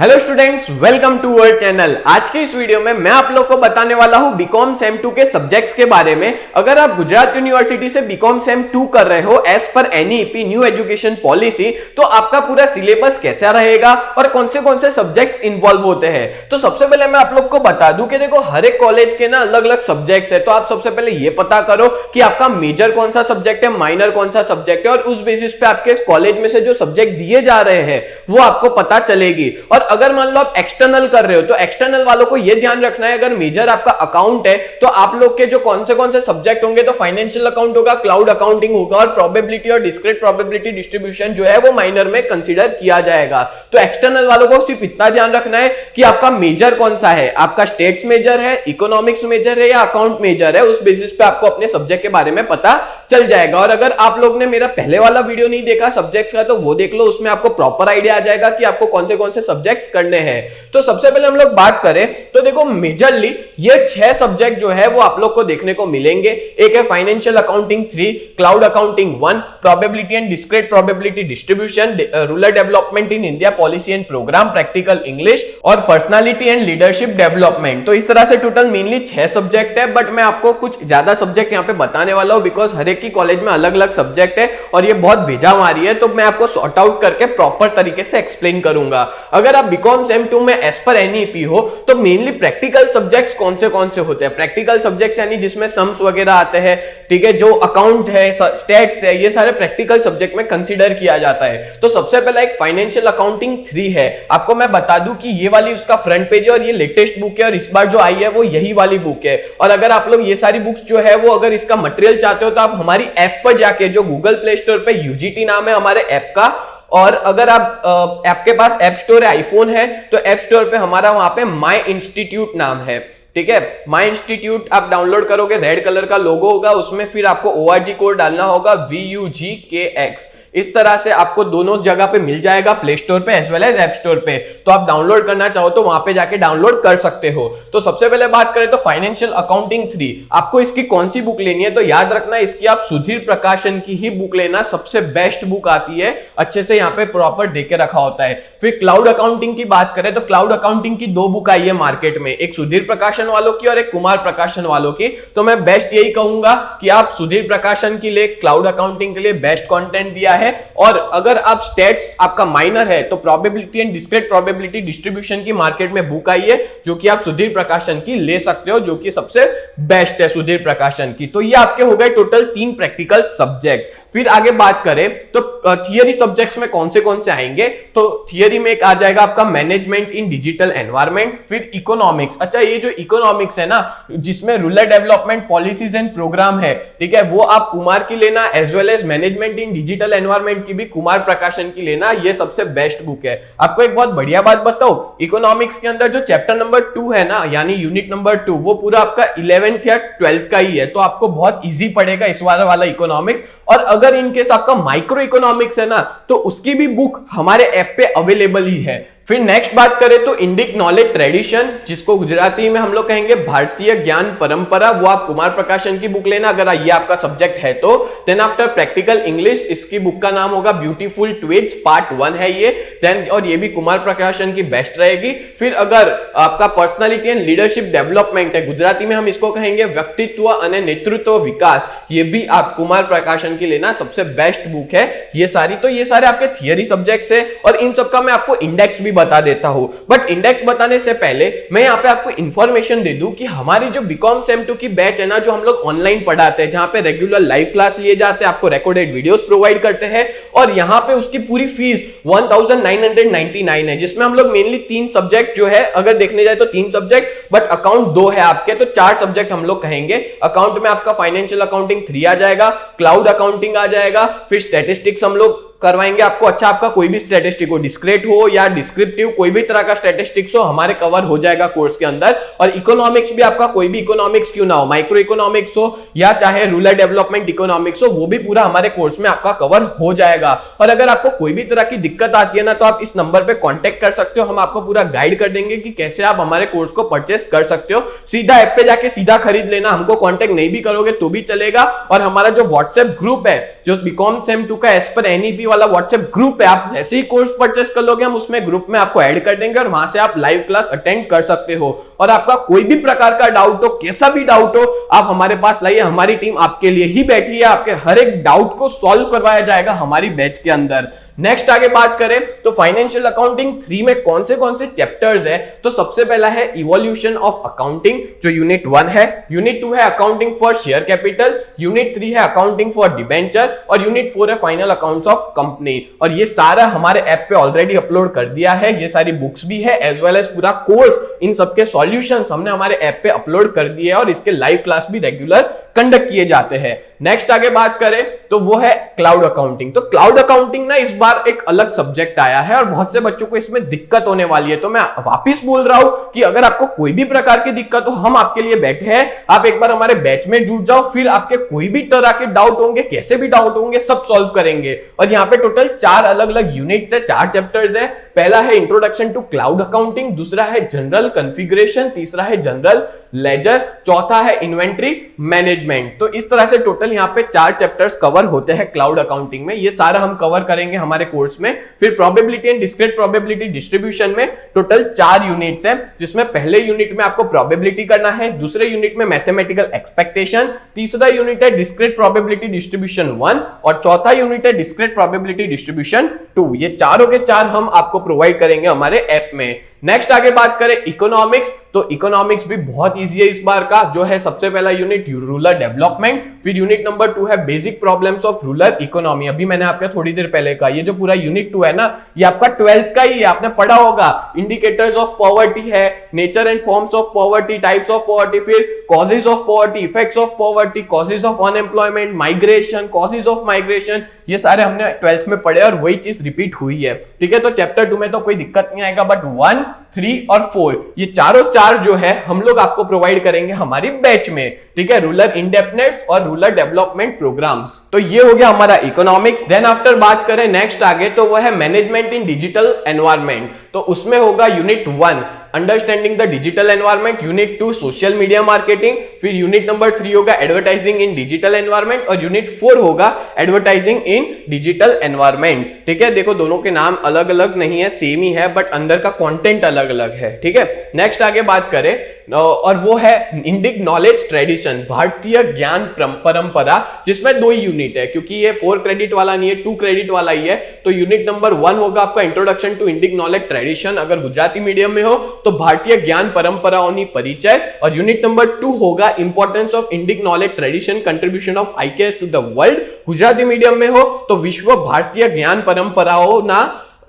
Hello students, welcome to our channel. आज के इस वीडियो में मैं आप लोग को बताने वाला हूं बीकॉम सेम 2 के सब्जेक्ट्स के बारे में। अगर आप गुजरात यूनिवर्सिटी से बीकॉम सेम 2 कर रहे हो as per NEP new education policy, तो आपका पूरा सिलेबस कैसा रहेगा और कौन से सब्जेक्ट्स इन्वॉल्व होते हैं। तो सबसे पहले मैं आप लोग को बता दूं कि देखो, हर एक कॉलेज के ना अलग अलग सब्जेक्ट्स है। तो आप सबसे पहले ये पता करो कि आपका मेजर कौन सा सब्जेक्ट है, माइनर कौन सा सब्जेक्ट है, और उस बेसिस पे आपके कॉलेज में से जो सब्जेक्ट दिए जा रहे हैं वो आपको पता चलेगी। और अगर मान लो आप एक्सटर्नल कर रहे हो तो एक्सटर्नल वालों को यह ध्यान रखना है, अगर मेजर आपका अकाउंट है तो आप लोग के जो कौन से सब्जेक्ट होंगे, तो फाइनेंशियल अकाउंट होगा, क्लाउड अकाउंटिंग होगा, और प्रोबेबिलिटी और डिस्क्रीट प्रोबेबिलिटी डिस्ट्रीब्यूशन जो है वो माइनर में कंसीडर किया जाएगा। तो एक्सटर्नल वालों को सिर्फ इतना ध्यान रखना है कि आपका मेजर कौन सा है, आपका स्टेट्स मेजर है, इकोनॉमिक्स मेजर है या अकाउंट मेजर है। उस बेसिस पे आपको अपने सब्जेक्ट के बारे में पता चल जाएगा। और अगर आप लोग ने मेरा पहले वाला वीडियो नहीं देखा सब्जेक्ट्स का, तो वो देख लो, उसमें आपको प्रॉपर आइडिया आ जाएगा कि आपको कौन से सब्जेक्ट्स करने हैं। तो सबसे पहले हम लोग बात करें तो देखो, मेजरली ये 6 सब्जेक्ट जो है वो आप लोग को देखने को मिलेंगे। एक है financial accounting 3, cloud accounting 1, probability and discrete probability distribution, rural development in India policy and programme, practical English, और पर्सनालिटी एंड लीडरशिप डेवलपमेंट। तो इस तरह से टोटल मेनली 6 सब्जेक्ट है, बट मैं आपको कुछ ज्यादा सब्जेक्ट यहाँ पे बताने वाला हूं बिकॉज हर एक की कॉलेज में अलग अलग सब्जेक्ट है और ये बहुत भेजा मारी है। तो मैं आपको सॉर्ट आउट करके प्रॉपर तरीके से एक्सप्लेन करूंगा। अगर आप बीकॉम सेम 2 में एज पर एनईपी हो तो मेनली प्रैक्टिकल सब्जेक्ट्स कौन से होते हैं। प्रैक्टिकल सब्जेक्ट्स यानी जिसमें सम्स वगैरह आते हैं, ठीक है, जो अकाउंट है, स्टैट्स है, ये सारे प्रैक्टिकल सब्जेक्ट में कंसीडर किया जाता है। तो सबसे पहला एक फाइनेंशियल अकाउंटिंग 3 है। आपको मैं बता दूं कि ये वाली उसका फ्रंट पेज है और ये लेटेस्ट बुक है और इस बार जो आई है वो यही वाली बुक है। और अगर आप लोग ये सारी बुक्स जो है वो अगर इसका मटेरियल चाहते हो तो आप हमारी ऐप पर जाके, जो गूगल प्ले स्टोर पे यूजीटी नाम है हमारे ऐप का, और अगर आप आपके पास ऐप स्टोर है, आईफोन है, तो ऐप स्टोर पे हमारा वहां पे माई इंस्टीट्यूट नाम है, ठीक है। माई इंस्टीट्यूट आप डाउनलोड करोगे, रेड कलर का लोगो होगा उसमें, फिर आपको ORG कोड डालना होगा VUGKX। इस तरह से आपको दोनों जगह पे मिल जाएगा, प्ले स्टोर पे as well as app store पे। तो आप डाउनलोड करना चाहो तो वहां पे जाके डाउनलोड कर सकते हो। तो सबसे पहले बात करें तो फाइनेंशियल अकाउंटिंग 3, आपको इसकी कौन सी बुक लेनी है, तो याद रखना इसकी आप सुधीर प्रकाशन की ही बुक लेना, सबसे बेस्ट बुक आती है, अच्छे से यहाँ पे प्रॉपर देके रखा होता है। फिर क्लाउड अकाउंटिंग की बात करें तो क्लाउड अकाउंटिंग की 2 बुक आई है मार्केट में, एक सुधीर प्रकाशन वालों की और एक कुमार प्रकाशन वालों की। तो मैं बेस्ट यही कहूंगा कि आप सुधीर प्रकाशन के लिए, क्लाउड अकाउंटिंग के लिए बेस्ट कंटेंट दिया है। और अगर आप स्टैट्स आपका माइनर है तो probability and discrete probability distribution की मार्केट में बुक आई है, जो कि आप सुधीर प्रकाशन की ले सकते हो, जो कि सबसे बेस्ट है सुधीर प्रकाशन की। तो ये आपके हो गए टोटल 3 प्रैक्टिकल सब्जेक्ट्स। फिर आगे बात करें तो थियरी सब्जेक्ट्स में कौन से आएंगे, तो थियरी में एक आ जाएगा आपका मैनेजमेंट इन डिजिटल एनवायरनमेंट, फिर इकोनॉमिक्स। अच्छा, ये जो इकोनॉमिक्स है ना, जिसमें rural development policies and programme है, ठीक है, वो आप कुमार की लेना, as well as management in digital environment की भी कुमार प्रकाशन की लेना, ये सबसे बेस्ट बुक है। आपको एक बहुत बढ़िया बात बताओ, इकोनॉमिक्स के अंदर जो चैप्टर नंबर 2 है ना, यानी यूनिट नंबर 2, वो पूरा आपका 11th या 12th का ही है। तो आपको बहुत इजी पड़ेगा इस वाला इकोनॉमिक्स। और अगर इनकेस आपका माइक्रो इकोनॉमिक्स है ना, तो उसकी भी बुक हमारे ऐप पे अवेलेबल ही है। फिर नेक्स्ट बात करें तो इंडिक नॉलेज ट्रेडिशन, जिसको गुजराती में हम लोग कहेंगे भारतीय ज्ञान परंपरा, वो आप कुमार प्रकाशन की बुक लेना अगर ये आपका सब्जेक्ट है तो। देन आफ्टर प्रैक्टिकल इंग्लिश, इसकी बुक का नाम होगा ब्यूटीफुल ट्वीट्स, पार्ट 1 है ये। देन और ये भी कुमार प्रकाशन की बेस्ट रहेगी। फिर अगर आपका पर्सनालिटी एंड लीडरशिप डेवलपमेंट है, गुजराती में हम इसको कहेंगे व्यक्तित्व और नेतृत्व विकास, ये भी आप कुमार प्रकाशन की लेना, सबसे बेस्ट बुक है ये सारी। तो ये सारे आपके थियरी सब्जेक्ट्स है और इन सबका मैं आपको इंडेक्स भी बता देता हूं। बट इंडेक्स बताने से पहले मैं यहां पे आपको इंफॉर्मेशन दे दूं कि हमारी जो बीकॉम सेम 2 की बैच है ना, जो हम लोग ऑनलाइन पढ़ाते हैं, जहां पे रेगुलर लाइव क्लास लिए जाते हैं, आपको रिकॉर्डेड वीडियोस प्रोवाइड करते हैं, और यहां पे उसकी पूरी फीस 1999 है, जिसमें हम लोग मेनली 3 सब्जेक्ट जो है, अगर देखने जाए तो 3 सब्जेक्ट, बट अकाउंट 2 है आपके, तो 4 सब्जेक्ट हम लोग कहेंगे। अकाउंट में आपका फाइनेंशियल अकाउंटिंग 3 आ जाएगा, क्लाउड अकाउंटिंग आ जाएगा, फिर स्टैटिस्टिक्स हम लोग करवाएंगे आपको। अच्छा, आपका कोई भी स्टैटिस्टिक हो, डिस्क्रीट हो या डिस्क्रिप्टिव, कोई भी तरह का स्टैटिस्टिक्स हो, हमारे कवर हो जाएगा कोर्स के अंदर। और इकोनॉमिक्स भी आपका, कोई भी इकोनॉमिक्स क्यों ना हो, माइक्रो इकोनॉमिक्स हो या चाहे रूरल डेवलपमेंट इकोनॉमिक्स हो, वो भी पूरा हमारे कोर्स में आपका कवर हो जाएगा। और अगर आपको कोई भी तरह की दिक्कत आती है ना, तो आप इस नंबर पे कांटेक्ट कर सकते हो, हम आपको पूरा गाइड कर देंगे कि कैसे आप हमारे कोर्स को परचेस कर सकते हो। सीधा ऐप पे जाके सीधा खरीद लेना, हमको कांटेक्ट नहीं भी करोगे तो भी चलेगा। और हमारा जो व्हाट्सएप ग्रुप है, जो बीकॉम सेम 2 का एज पर एनईपी वाला व्हाट्सएप ग्रुप है, आप जैसे ही कोर्स परचेस कर लोगे हम उसमें ग्रुप में आपको ऐड कर देंगे और वहां से आप लाइव क्लास अटेंड कर सकते हो। और आपका कोई भी प्रकार का डाउट हो, कैसा भी डाउट हो, आप हमारे पास लाइए, हमारी टीम आपके लिए ही बैठी है, आपके हर एक डाउट को सॉल्व करवाया जाएगा हमारी बैच के अंदर। नेक्स्ट आगे बात करें तो फाइनेंशियल अकाउंटिंग 3 में कौन से चैप्टर्स है, तो सबसे पहला है इवोल्यूशन ऑफ अकाउंटिंग जो यूनिट 1 है, यूनिट 2 है accounting for share capital, unit 3 है अकाउंटिंग फॉर डिबेंचर और यूनिट 4 है फाइनल अकाउंट्स ऑफ कंपनी। और ये सारा हमारे ऐप पे ऑलरेडी अपलोड कर दिया है, ये सारी बुक्स भी है एज वेल एज पूरा कोर्स, इन सबके सॉल्यूशंस हमने हमारे ऐप पे अपलोड कर दिए हैं और इसके लाइव क्लास भी रेगुलर कंडक्ट किए जाते हैं। नेक्स्ट आगे बात करें तो वो है क्लाउड अकाउंटिंग। तो क्लाउड अकाउंटिंग ना इस बार एक अलग सब्जेक्ट आया है और बहुत से बच्चों को इसमें दिक्कत होने वाली है, तो मैं वापिस बोल रहा हूं कि अगर आपको कोई भी प्रकार की दिक्कत हो, हम आपके लिए बैठे हैं, आप एक बार हमारे बैच में जुड़ जाओ, फिर आपके कोई भी तरह के डाउट होंगे, कैसे भी डाउट होंगे, सब सॉल्व करेंगे। और यहाँ पे टोटल 4 अलग अलग यूनिट्स है, 4 चैप्टर्स है। पहला है इंट्रोडक्शन टू क्लाउड अकाउंटिंग, दूसरा है जनरल कॉन्फ़िगरेशन, तीसरा है जनरल लेजर, चौथा है इन्वेंट्री मैनेजमेंट। तो इस तरह से टोटल यहाँ पे 4 चैप्टर्स कवर होते हैं क्लाउड अकाउंटिंग में, ये सारा हम कवर करेंगे हमारे कोर्स में। फिर probability and discrete probability distribution में टोटल 4 यूनिट्स हैं, जिसमें पहले यूनिट में आपको प्रोबेबिलिटी करना है, दूसरे यूनिट में मैथमेटिकल एक्सपेक्टेशन, तीसरा यूनिट है डिस्क्रीट प्रोबेबिलिटी डिस्ट्रीब्यूशन 1 और चौथा यूनिट है डिस्क्रीट प्रोबेबिलिटी डिस्ट्रीब्यूशन 2। ये चारों के 4 हम आपको प्रोवाइड करेंगे हमारे ऐप में। नेक्स्ट आगे बात करें इकोनॉमिक्स, तो इकोनॉमिक्स भी बहुत इजी है इस बार का, जो है सबसे पहला यूनिट रूरल डेवलपमेंट, फिर यूनिट नंबर 2 है basic problems of rural economy. अभी मैंने आपको थोड़ी देर पहले कहा, ये जो पूरा यूनिट 2 है ना, ये आपका 12th का ही है, आपने पढ़ा होगा। इंडिकेटर्स ऑफ पॉवर्टी है, nature and forms of poverty, types of poverty, फिर causes of poverty, effects of poverty, causes of unemployment, migration, causes of migration, ये सारे हमने 12th में पढ़े और वही चीज रिपीट हुई है। ठीक है, तो चैप्टर 2 में तो कोई दिक्कत नहीं आएगा, बट 1, 3 और 4 ये चारों 4 जो है हम लोग आपको प्रोवाइड करेंगे हमारी बैच में। ठीक है, रूरल इंडेप्थनेस और रूरल डेवलपमेंट प्रोग्राम्स। तो ये हो गया हमारा इकोनॉमिक्स। देन आफ्टर बात करें नेक्स्ट आगे तो वो है मैनेजमेंट इन डिजिटल एनवायरनमेंट। तो उसमें होगा unit 1 understanding the digital environment, unit 2 social media marketing, फिर यूनिट नंबर 3 होगा एडवर्टाइजिंग इन डिजिटल एनवायरनमेंट और यूनिट 4 होगा एडवर्टाइजिंग इन डिजिटल एनवायरनमेंट। ठीक है, देखो दोनों के नाम अलग अलग नहीं है, सेम ही है, बट अंदर का कंटेंट अलग अलग है। ठीक है, नेक्स्ट आगे बात करें और वो है इंडिक नॉलेज ट्रेडिशन, भारतीय ज्ञान परंपरा, जिसमें 2 यूनिट है, क्योंकि ये 4 क्रेडिट वाला नहीं है, 2 क्रेडिट वाला ही है। तो यूनिट नंबर 1 होगा आपका introduction to Indic knowledge tradition, अगर गुजराती मीडियम में हो तो भारतीय ज्ञान परंपराओं परिचय, और यूनिट नंबर 2 होगा importance of Indic knowledge tradition contribution of IKS to the world, Gujarati medium में हो तो विश्व भारतीय ज्ञान परंपराओं ना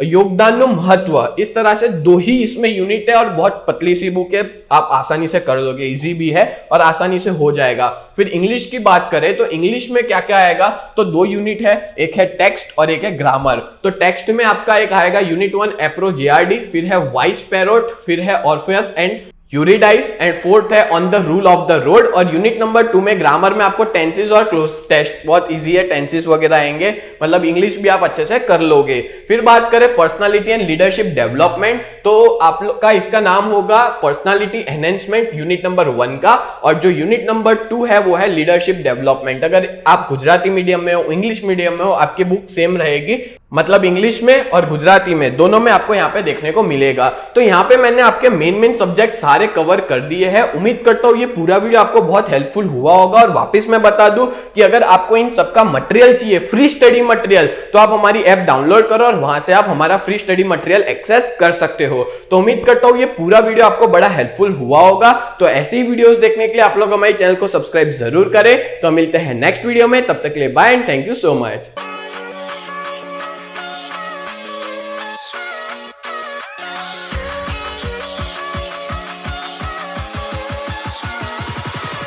योगदान नु महत्व। इस तरह से 2 ही इसमें यूनिट है और बहुत पतली सी बुक है, आप आसानी से कर दोगे, इजी भी है और आसानी से हो जाएगा। फिर इंग्लिश की बात करें तो इंग्लिश में क्या क्या आएगा, तो 2 यूनिट है, एक है टेक्स्ट और एक है ग्रामर। तो टेक्स्ट में आपका एक आएगा यूनिट 1 एप्रो जेआरडी, फिर है वाइस पैरोट, फिर है ऑर्फेयस एंड यूरिडाइस एंड 4th है on the rule of the road. और यूनिट नंबर 2 में ग्रामर में आपको टेंसेस और क्लोज टेस्ट बहुत इजी है, टेंसेस वगैरह आएंगे, मतलब इंग्लिश भी आप अच्छे से कर लोगे। फिर बात करें पर्सनालिटी एंड लीडरशिप डेवलपमेंट, तो आप लोग का इसका नाम होगा पर्सनालिटी एनहेंसमेंट यूनिट नंबर 1 का, और जो यूनिट नंबर 2 है वो है लीडरशिप डेवलपमेंट। अगर आप गुजराती मीडियम में हो, इंग्लिश मीडियम में हो, आपकी बुक सेम रहेगी, मतलब इंग्लिश में और गुजराती में दोनों में आपको यहाँ पे देखने को मिलेगा। तो यहाँ पे मैंने आपके मेन सब्जेक्ट सारे कवर कर दिए हैं। उम्मीद करता हूँ ये पूरा वीडियो आपको बहुत हेल्पफुल हुआ होगा। और वापस मैं बता दूं कि अगर आपको इन सबका मटेरियल चाहिए, फ्री स्टडी मटेरियल, तो आप हमारी ऐप डाउनलोड करो और वहां से आप हमारा फ्री स्टडी मटेरियल एक्सेस कर सकते हो। तो उम्मीद करता हूँ ये पूरा वीडियो आपको बड़ा हेल्पफुल हुआ होगा। तो ऐसी ही वीडियोस देखने के लिए आप लोग हमारे चैनल को सब्सक्राइब जरूर करें। तो मिलते हैं नेक्स्ट वीडियो में, तब तक के लिए bye and thank you so much.